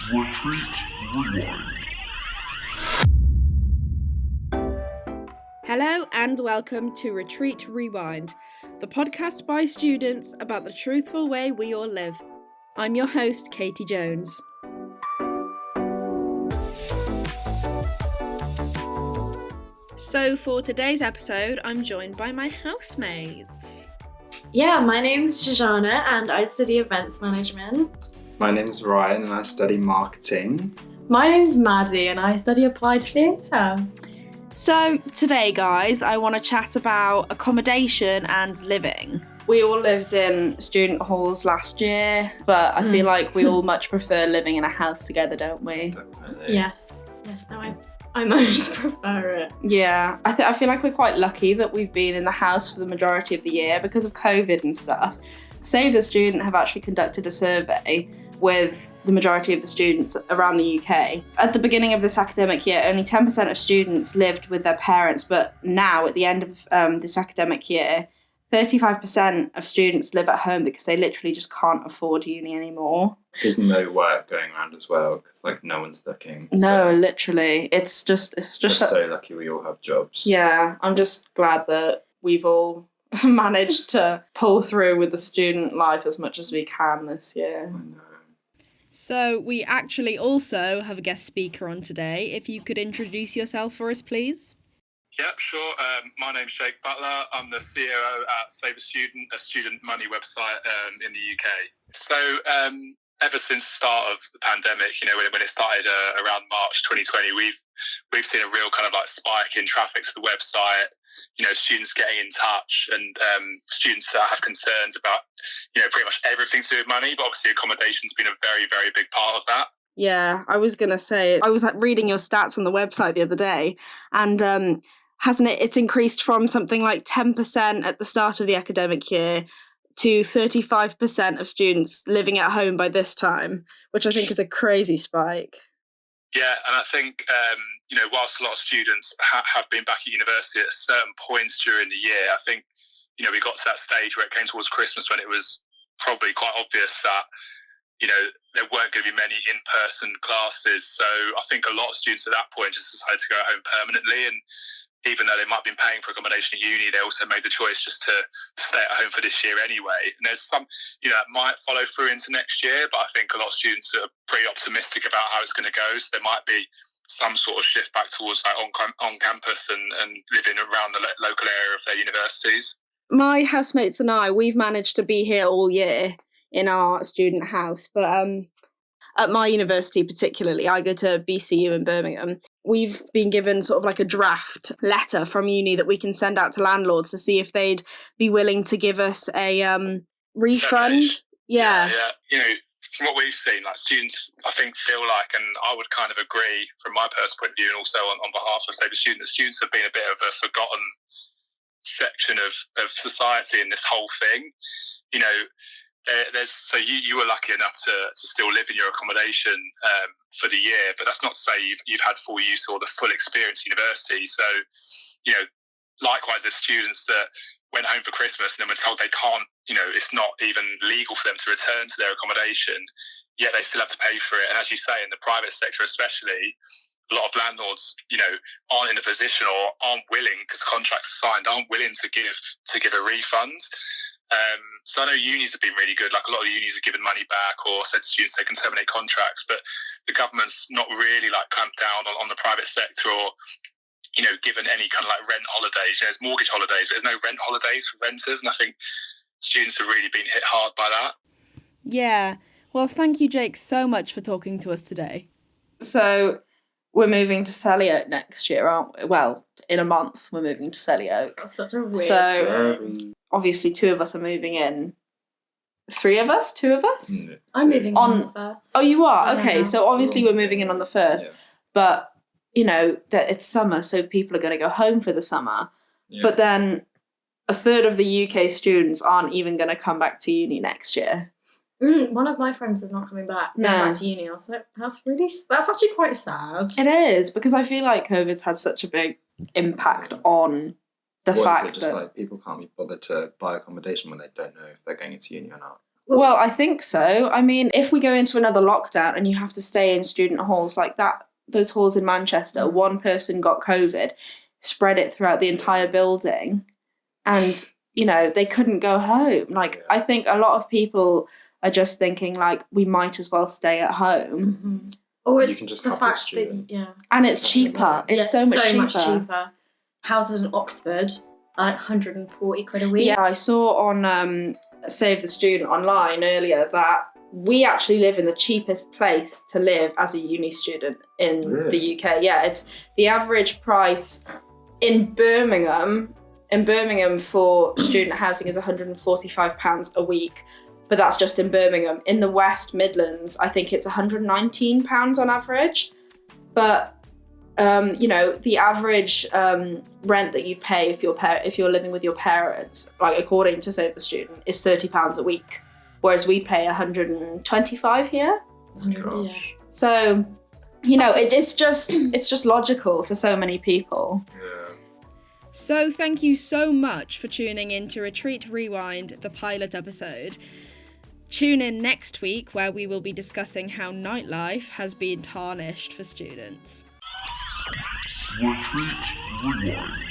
Retreat Rewind. Hello and welcome to Retreat Rewind, the podcast by students about the truthful way we all live. I'm your host, Katie Jones. So for today's episode, I'm joined by my housemates. Yeah, my name's Shoshana and I study events management. My name's Ryan and I study marketing. My name's Maddie and I study applied theatre. So today, guys, I want to chat about accommodation and living. We all lived in student halls last year, but I feel like we all much prefer living in a house together, don't we? Definitely. Yes, no, I most prefer it. Yeah, I feel like we're quite lucky that we've been in the house for the majority of the year because of COVID and stuff. Save the Student have actually conducted a survey with the majority of the students around the UK. At the beginning of this academic year, only 10% of students lived with their parents, but now at the end of this academic year, 35% of students live at home because they literally just can't afford uni anymore. There's no work going around as well because no one's looking. No, literally. It's just We're so lucky we all have jobs. Yeah, I'm just glad that we've all managed to pull through with the student life as much as we can this year. I know. So we actually also have a guest speaker on today. If you could introduce yourself for us, please. Yep, sure. My name's Jake Butler. I'm the CEO at Save a Student, a student money website in the UK. So ever since the start of the pandemic, when it started around March 2020, we've seen a real kind of like spike in traffic to the website. Students getting in touch and students that have concerns about, pretty much everything to do with money. But obviously accommodation's been a very, very big part of that. Yeah, I was going to say, I was reading your stats on the website the other day, and hasn't it's increased from something like 10% at the start of the academic year to 35% of students living at home by this time, which I think is a crazy spike. Yeah, and I think, whilst a lot of students have been back at university at certain points during the year, I think, we got to that stage where it came towards Christmas when it was probably quite obvious that, there weren't going to be many in-person classes. So I think a lot of students at that point just decided to go home permanently. And even though they might have been paying for accommodation at uni, they also made the choice just to stay at home for this year anyway. And there's some, that might follow through into next year, but I think a lot of students are pretty optimistic about how it's going to go. So there might be some sort of shift back towards on campus and living around the local area of their universities. My housemates and I, we've managed to be here all year in our student house, but at my university particularly, I go to BCU in Birmingham, we've been given sort of like a draft letter from uni that we can send out to landlords to see if they'd be willing to give us a refund. Yeah. From what we've seen, students, I think, feel like, and I would kind of agree from my personal point of view and also on behalf of, say, the students have been a bit of a forgotten section of society in this whole thing. So you were lucky enough to still live in your accommodation for the year, but that's not to say you've had full use or the full experience at university. So, likewise, there's students that went home for Christmas and then were told they can't, it's not even legal for them to return to their accommodation, yet they still have to pay for it. And as you say, in the private sector especially, a lot of landlords, aren't in a position or aren't willing, because contracts are signed, aren't willing to give a refund. So I know unis have been really good. Like a lot of unis have given money back or said to students they can terminate contracts, but the government's not really clamped down on the private sector or, given any kind of rent holidays. There's mortgage holidays, but there's no rent holidays for renters. And I think students have really been hit hard by that. Yeah. Well, thank you, Jake, so much for talking to us today. So we're moving to Selly Oak next year, aren't we? Well, in a month we're moving to Selly Oak. That's such a weird Obviously, 2 of us are moving in. 3 of us? 2 of us? I'm moving on the first. Oh, you are? Okay, so obviously we're moving in on the 1st. Yeah. But, that it's summer, so people are going to go home for the summer. Yeah. But then a third of the UK students aren't even going to come back to uni next year. One of my friends is not coming back. No. Back to uni. I was like, that's actually quite sad. It is, because I feel like COVID's had such a big impact on the fact is it just that people can't be bothered to buy accommodation when they don't know if they're going into uni or not? Well, I think so. I mean, if we go into another lockdown and you have to stay in student halls like that, those halls in Manchester, one person got COVID, spread it throughout the entire building, and, you know, they couldn't go home. Like, I think a lot of people are just thinking, like, we might as well stay at home. Mm-hmm. Or it's You can just the have your fact that, student. and it's cheaper. It's so much cheaper. Houses in Oxford are like 140 quid a week. Yeah, I saw on Save the Student online earlier that we actually live in the cheapest place to live as a uni student in the UK. Yeah, it's the average price in Birmingham. In Birmingham for student housing is £145 a week, but that's just in Birmingham. In the West Midlands, I think it's £119 on average. But you know, the average rent that you pay if you're living with your parents, like according to Save the Student, is £30 a week, whereas we pay £125 here. Gosh. So, you know, it's just logical for so many people. Yeah. So thank you so much for tuning in to Retreat Rewind, the pilot episode. Tune in next week where we will be discussing how nightlife has been tarnished for students. Retreat Rewind.